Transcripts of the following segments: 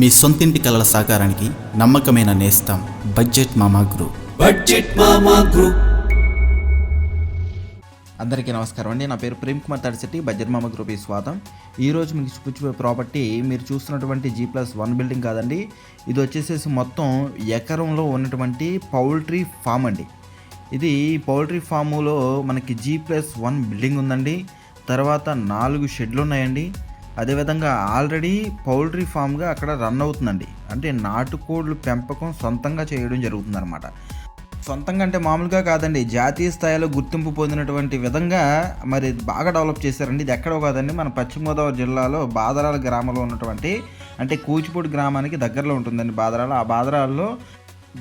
మీ సొంతింటి కలల సాకారానికి నమ్మకమైన నేస్తం బడ్జెట్ మామా గ్రూప్. అందరికీ నమస్కారం అండి. నా పేరు ప్రేమ్ కుమార్ తడిశెట్టి. బడ్జెట్ మామా గ్రూప్ స్వాగతం. ఈరోజు మీకు చూపించే ప్రాపర్టీ మీరు చూస్తున్నటువంటి G+1 బిల్డింగ్ కాదండి. ఇది వచ్చేసేసి మొత్తం ఎకరంలో ఉన్నటువంటి పౌల్ట్రీ ఫామ్ అండి. ఇది పౌల్ట్రీ ఫాములో మనకి G+1 బిల్డింగ్ ఉందండి. తర్వాత 4 షెడ్లు ఉన్నాయండి. అదేవిధంగా ఆల్రెడీ పౌల్ట్రీ ఫామ్గా అక్కడ రన్ అవుతుందండి. అంటే నాటుకోళ్ళు పెంపకం సొంతంగా చేయడం జరుగుతుందన్నమాట. సొంతంగా అంటే మామూలుగా కాదండి, జాతీయ స్థాయిలో గుర్తింపు పొందినటువంటి విధంగా మరి బాగా డెవలప్ చేశారండి. ఇది ఎక్కడో కాదండి, మన పశ్చిమ గోదావరి జిల్లాలో బాదరాల గ్రామంలో ఉన్నటువంటి, అంటే కూచిపూడి గ్రామానికి దగ్గరలో ఉంటుందండి బాదరాల. ఆ బాదరాల్లో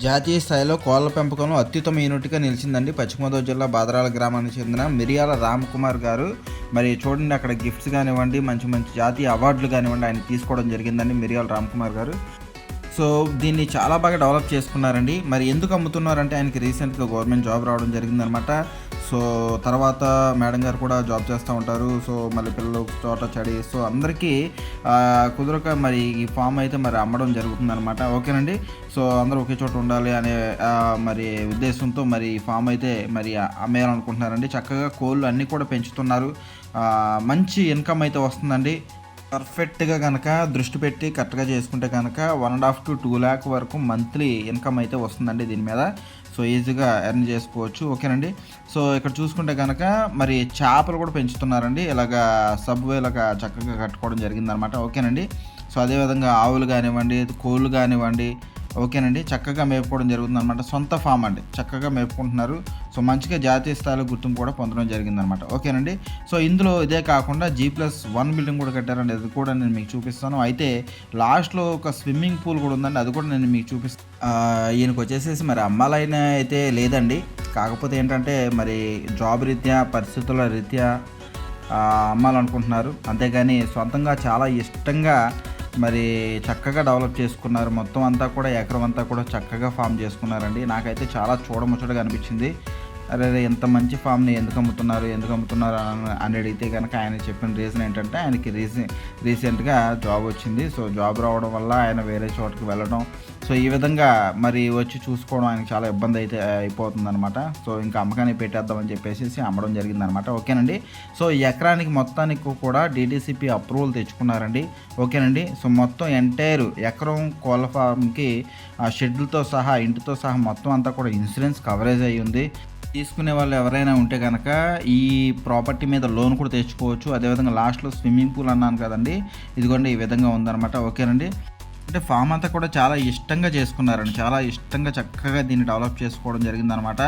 జాతీయ స్థాయిలో కోళ్ల పెంపకంలో అత్యుత్తమ యూనిట్గా నిలిచిందండి పశ్చిమ గోదావరి జిల్లా బాదరాల గ్రామానికి చెందిన మిరియాల రామకుమార్ గారు. మరి చూడండి, అక్కడ గిఫ్ట్స్ కానివ్వండి, మంచి మంచి జాతీయ అవార్డులు కానివ్వండి ఆయన తీసుకోవడం జరిగిందండి మిరియాల రామకుమార్ గారు. సో దీన్ని చాలా బాగా డెవలప్ చేసుకున్నారండి. మరి ఎందుకు అమ్ముతున్నారంటే ఆయనకి రీసెంట్గా గవర్నమెంట్ జాబ్ రావడం జరిగిందనమాట. సో తర్వాత మేడం గారు కూడా జాబ్ చేస్తూ ఉంటారు. సో మళ్ళీ పిల్లలు చోట చడి, సో అందరికీ కుదరక మరి ఈ ఫామ్ అయితే మరి అమ్మడం జరుగుతుందనమాట. ఓకేనండి. సో అందరూ ఒకే చోట ఉండాలి అనే మరి ఉద్దేశంతో మరి ఈ ఫామ్ అయితే మరి అమ్మేయాలనుకుంటున్నారండి. చక్కగా కోళ్ళు అన్నీ కూడా పెంచుతున్నారు. మంచి ఇన్కమ్ అయితే వస్తుందండి. పర్ఫెక్ట్గా కనుక దృష్టి పెట్టి కరెక్ట్గా చేసుకుంటే కనుక 1.5 to 2 lakh వరకు మంత్లీ ఇన్కమ్ అయితే వస్తుందండి దీని మీద. సో ఈజీగా ఎర్న్ చేసుకోవచ్చు. ఓకేనండి. సో ఇక్కడ చూసుకుంటే కనుక మరి చేపలు కూడా పెంచుతున్నారండి. ఇలాగా సబ్వే ఇలాగా చక్కగా కట్టుకోవడం జరిగిందనమాట. ఓకేనండి. సో అదేవిధంగా ఆవులు కానివ్వండి, కోళ్ళు కానివ్వండి, ఓకేనండి, చక్కగా మేపుకోవడం జరుగుతుంది అనమాట. సొంత ఫామ్ అండి, చక్కగా మేపుకుంటున్నారు. సో మంచిగా జాతీయ స్థాయిలో గుర్తింపు కూడా పొందడం జరిగిందనమాట. ఓకేనండి. సో ఇందులో ఇదే కాకుండా G+1 బిల్డింగ్ కూడా కట్టారండి. అది కూడా నేను మీకు చూపిస్తాను. అయితే లాస్ట్లో ఒక స్విమ్మింగ్ పూల్ కూడా ఉందండి, అది కూడా నేను మీకు చూపిస్తాను. ఈయనకు వచ్చేసేసి మరి అమ్మాలైన అయితే లేదండి. కాకపోతే ఏంటంటే మరి జాబ్ రీత్యా, పరిస్థితుల రీత్యా అమ్మాలనుకుంటున్నారు. అంతేగాని సొంతంగా చాలా ఇష్టంగా మరి చక్కగా డెవలప్ చేసుకున్నారు. మొత్తం అంతా కూడా ఎకరం అంతా కూడా చక్కగా ఫామ్ చేసుకున్నారండి. నాకైతే చాలా చూడముచ్చటగా అనిపించింది. అరే ఎంత మంచి ఫామ్ని ఎందుకు అమ్ముతున్నారు అని అడిగితే కనుక ఆయన చెప్పిన రీజన్ ఏంటంటే ఆయనకి రీసెంట్గా జాబ్ వచ్చింది. సో జాబ్ రావడం వల్ల ఆయన వేరే చోటుకి వెళ్ళడం, సో ఈ విధంగా మరి వచ్చి చూసుకోవడం ఆయనకి చాలా ఇబ్బంది అయితే అయిపోతుందన్నమాట. సో ఇంకా అమ్మకాన్ని పెట్టేద్దామని చెప్పేసి అమ్మడం జరిగిందనమాట. ఓకేనండి. సో ఎకరానికి మొత్తానికి కూడా DTCP అప్రూవల్ తెచ్చుకున్నారండి. ఓకేనండి. సో మొత్తం ఎంటైర్ ఎకరం కోళ్ళ ఫామ్కి షెడ్లతో సహా, ఇంటితో సహా మొత్తం అంతా కూడా ఇన్సూరెన్స్ కవరేజ్ అయ్యి ఉంది. తీసుకునే వాళ్ళు ఎవరైనా ఉంటే కనుక ఈ ప్రాపర్టీ మీద లోన్ కూడా తెచ్చుకోవచ్చు. అదేవిధంగా లాస్ట్లో స్విమ్మింగ్ పూల్ అన్నాను కదండి, ఇదిగోండి ఈ విధంగా ఉందన్నమాట. ఓకేనండి. అంటే ఫామ్ అంతా కూడా చాలా ఇష్టంగా చేసుకున్నారండి. చాలా ఇష్టంగా చక్కగా దీన్ని డెవలప్ చేసుకోవడం జరిగిందనమాట.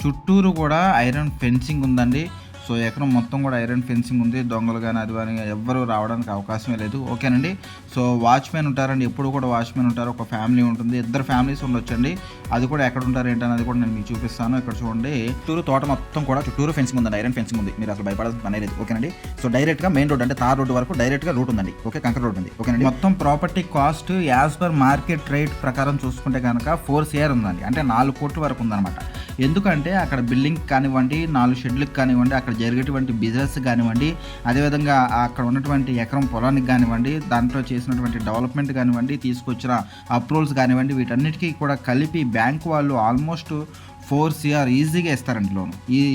చుట్టూరు కూడా ఐరన్ ఫెన్సింగ్ ఉందండి. సో ఎకరం మొత్తం కూడా ఐరన్ ఫెన్సింగ్ ఉంది. దొంగలు కానీ అది కానీ ఎవ్వరూ రావడానికి అవకాశమే లేదు. ఓకేనండి. సో వాచ్మెన్ ఉంటారండి, ఎప్పుడు కూడా వాచ్మెన్ ఉంటారు. ఒక ఫ్యామిలీ ఉంటుంది, 2 ఫ్యామిలీస్ ఉండొచ్చండి. అది కూడా ఎక్కడ ఉంటారు ఏంటనేది కూడా నేను మీకు చూపిస్తాను. ఇక్కడ చూడండి, చుట్టూరు తోట మొత్తం కూడా చుట్టూరు ఫెన్సింగ్ ఉందండి, ఐరన్ ఫెన్సింగ్ ఉంది. మీరు అసలు భయపడాల్సిన పని లేదు. ఓకేనండి. సో డైరెక్ట్గా మెయిన్ రోడ్ అంటే తార్ రోడ్డు వరకు డైరెక్ట్గా రూట్ ఉందండి. ఓకే, కంకర్ రోడ్ ఉంది. ఓకేనండి. మొత్తం property cost as per market rate ప్రకారం చూసుకుంటే కనుక 4 crore ఉందండి. అంటే 4 కోట్ల వరకు ఉందన్నమాట. ఎందుకంటే అక్కడ బిల్డింగ్ కానివ్వండి, 4 షెడ్లకు కానివ్వండి, అక్కడ జరిగేటువంటి బిజినెస్ కానివ్వండి, అదేవిధంగా అక్కడ ఉన్నటువంటి ఎకరం పొలానికి కానివ్వండి, దాంట్లో చేసినటువంటి డెవలప్మెంట్ కానివ్వండి, తీసుకొచ్చిన అప్రూవల్స్ కానివ్వండి, వీటన్నిటికీ కూడా కలిపి బ్యాంక్ వాళ్ళు ఆల్మోస్ట్ 4 crore ఈజీగా ఇస్తారండి, లోన్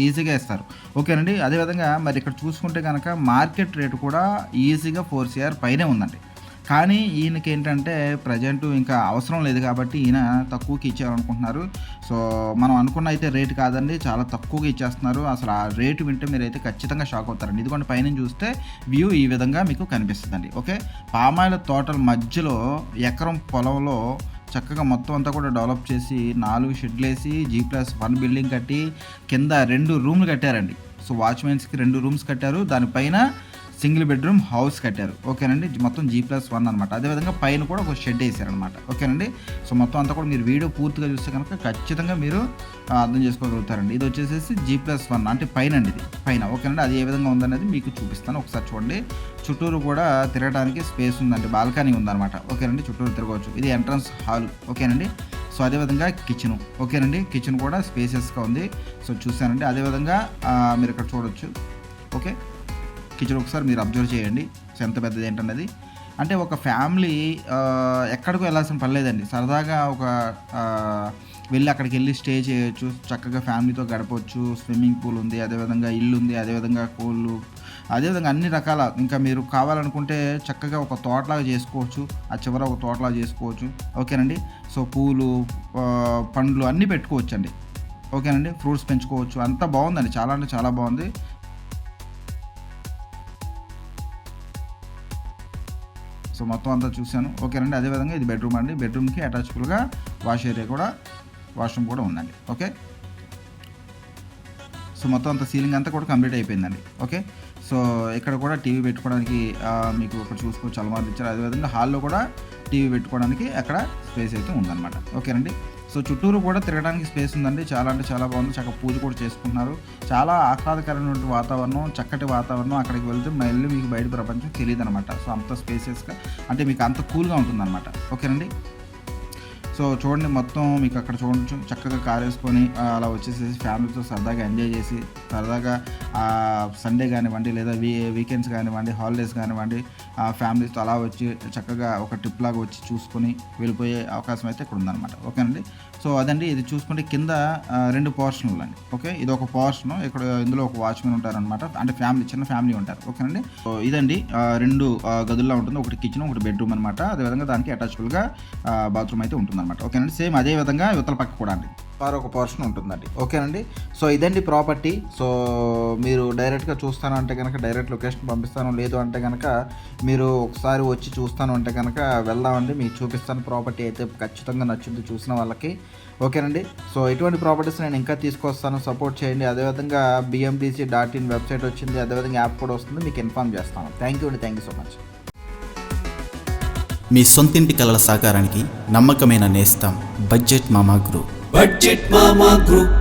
ఈజీగా ఇస్తారు. ఓకేనండి. అదేవిధంగా మరి ఇక్కడ చూసుకుంటే కనుక మార్కెట్ రేటు కూడా ఈజీగా 4 crore పైనే ఉందండి. కానీ ఈయనకి ఏంటంటే ప్రజెంట్ ఇంకా అవసరం లేదు కాబట్టి ఈయన తక్కువకి ఇచ్చారనుకుంటున్నారు. సో మనం అనుకున్న అయితే రేటు కాదండి, చాలా తక్కువగా ఇచ్చేస్తున్నారు. అసలు ఆ రేటు వింటే మీరైతే ఖచ్చితంగా షాక్ అవుతారండి. ఇదిగోండి పైన చూస్తే వ్యూ ఈ విధంగా మీకు కనిపిస్తుందండి. ఓకే, పామాయిల తోటల మధ్యలో ఎకరం పొలంలో చక్కగా మొత్తం అంతా కూడా డెవలప్ చేసి 4 షెడ్లు వేసి G+1 బిల్డింగ్ కట్టి కింద 2 రూమ్లు కట్టారండి. సో వాచ్మెన్స్కి 2 రూమ్స్ కట్టారు. దానిపైన సింగిల్ బెడ్రూమ్ హౌస్ కట్టారు. ఓకేనండి. మొత్తం G+1 అనమాట. అదేవిధంగా పైన కూడా ఒక షెడ్ వేసారనమాట. ఓకేనండి. సో మొత్తం అంతా కూడా మీరు వీడియో పూర్తిగా చూస్తే కనుక ఖచ్చితంగా మీరు అర్థం చేసుకోగలుగుతారండి. ఇది వచ్చేసేసి G+1 అంటే పైన అండి, ఇది పైన. ఓకేనండి. అది ఏ విధంగా ఉందనేది మీకు చూపిస్తాను. ఒకసారి చూడండి. చుట్టూరు కూడా తిరగడానికి స్పేస్ ఉందండి, బాల్కనీ ఉందన్నమాట. ఓకేనండి. చుట్టూరు తిరగవచ్చు. ఇది ఎంట్రన్స్ హాల్. ఓకేనండి. సో అదేవిధంగా కిచెను. ఓకేనండి. కిచెన్ కూడా స్పేసెస్గా ఉంది. సో చూసానండి. అదేవిధంగా మీరు ఇక్కడ చూడొచ్చు. ఓకే, కిచెన్ ఒకసారి మీరు అబ్జర్వ్ చేయండి ఎంత పెద్దది ఏంటన్నది. అంటే ఒక ఫ్యామిలీ ఎక్కడికో వెళ్ళాల్సిన పని లేదండి. సరదాగా వెళ్ళి అక్కడికి వెళ్ళి స్టే చేయొచ్చు, చక్కగా ఫ్యామిలీతో గడపవచ్చు. స్విమ్మింగ్ పూల్ ఉంది, అదేవిధంగా ఇల్లు ఉంది, అదేవిధంగా కోళ్ళు, అదేవిధంగా అన్ని రకాల, ఇంకా మీరు కావాలనుకుంటే చక్కగా ఒక తోటలాగా చేసుకోవచ్చు, ఆ చివర ఒక తోటలాగా చేసుకోవచ్చు. ఓకేనండి. సో పూలు, పండ్లు అన్నీ పెట్టుకోవచ్చు అండి. ఓకేనండి. ఫ్రూట్స్ పెంచుకోవచ్చు. అంతా బాగుందండి, చాలా అంటే చాలా బాగుంది. సో మొత్తం అంతా చూశాను. ఓకేనండి. అదేవిధంగా ఇది బెడ్రూమ్ అండి. బెడ్రూమ్కి అటాచబుల్గా వాష్రూమ్ కూడా ఉందండి. ఓకే. సో మొత్తం అంతా సీలింగ్ అంతా కూడా కంప్లీట్ అయిపోయిందండి. ఓకే. సో ఇక్కడ కూడా టీవీ పెట్టుకోవడానికి మీకు ఒకటి చూసుకోవచ్చు, అలమార్లు ఇచ్చారు. అదేవిధంగా హాల్లో కూడా టీవీ పెట్టుకోవడానికి అక్కడ స్పేస్ అయితే ఉందన్నమాట. ఓకేనండి. సో చుట్టూరు కూడా తిరగడానికి స్పేస్ ఉందండి. చాలా అంటే చాలా బాగుంది. చక్కగా పూజ కూడా చేసుకుంటున్నారు. చాలా ఆహ్లాదకరమైన వాతావరణం, చక్కటి వాతావరణం. అక్కడికి వెళ్తే మళ్ళీ మీకు బయట ప్రపంచం తెలియదు అనమాట. సో అంత స్పేసెస్గా, అంటే మీకు అంత కూల్గా ఉంటుందన్నమాట. ఓకేనండి. సో చూడండి, మొత్తం మీకు అక్కడ చూడొచ్చు, చక్కగా కార్ వేసుకొని అలా వచ్చేసేసి ఫ్యామిలీతో సరదాగా ఎంజాయ్ చేసి, సరదాగా సండే కానివ్వండి, లేదా వీకెండ్స్ కానివ్వండి, హాలిడేస్ కానివ్వండి, ఫ్యామిలీతో అలా వచ్చి చక్కగా ఒక ట్రిప్ లాగా వచ్చి చూసుకొని వెళ్ళిపోయే అవకాశం అయితే ఇక్కడ ఉందన్నమాట. ఓకేనండి. సో అదండి, ఇది చూసుకుంటే కింద 2 పోర్షన్లు అండి. ఓకే. ఇది ఒక పోర్షన్, ఇక్కడ ఇందులో ఒక వాచ్మెన్ ఉంటారనమాట. అంటే చిన్న ఫ్యామిలీ ఉంటారు. ఓకేనండి. సో ఇదండి 2 గదుల్లో ఉంటుంది. ఒకటి కిచెన్, ఒకటి బెడ్రూమ్ అనమాట. అదేవిధంగా దానికి అటాచబుల్గా బాత్రూమ్ అయితే ఉంటుందన్నమాట. ఓకేనండి. సేమ్ అదే విధంగా యువతల పక్క కూడా అండి ఒక పోర్షన్ ఉంటుందండి. ఓకేనండి. సో ఇదండి ప్రాపర్టీ. సో మీరు డైరెక్ట్గా చూస్తాను అంటే కనుక డైరెక్ట్ లొకేషన్ పంపిస్తాను, లేదు అంటే కనుక మీరు ఒకసారి వచ్చి చూస్తాను అంటే కనుక వెళ్దామండి, మీకు చూపిస్తాను. ప్రాపర్టీ అయితే ఖచ్చితంగా నచ్చింది చూసిన వాళ్ళకి. ఓకేనండి. సో ఇటువంటి ప్రాపర్టీస్ నేను ఇంకా తీసుకొస్తాను, సపోర్ట్ చేయండి. అదేవిధంగా bmdc.in వెబ్సైట్ వచ్చింది, అదేవిధంగా యాప్ కూడా వస్తుంది, మీకు ఇన్ఫార్మ్ చేస్తాను. థ్యాంక్ యూ అండి. Thank you so much. మీ సొంతింటి కలల సాకారానికి నమ్మకమైన నేస్తం బడ్జెట్ మామా గ్రూప్. బడ్జెట్ మామా గ్రూప్.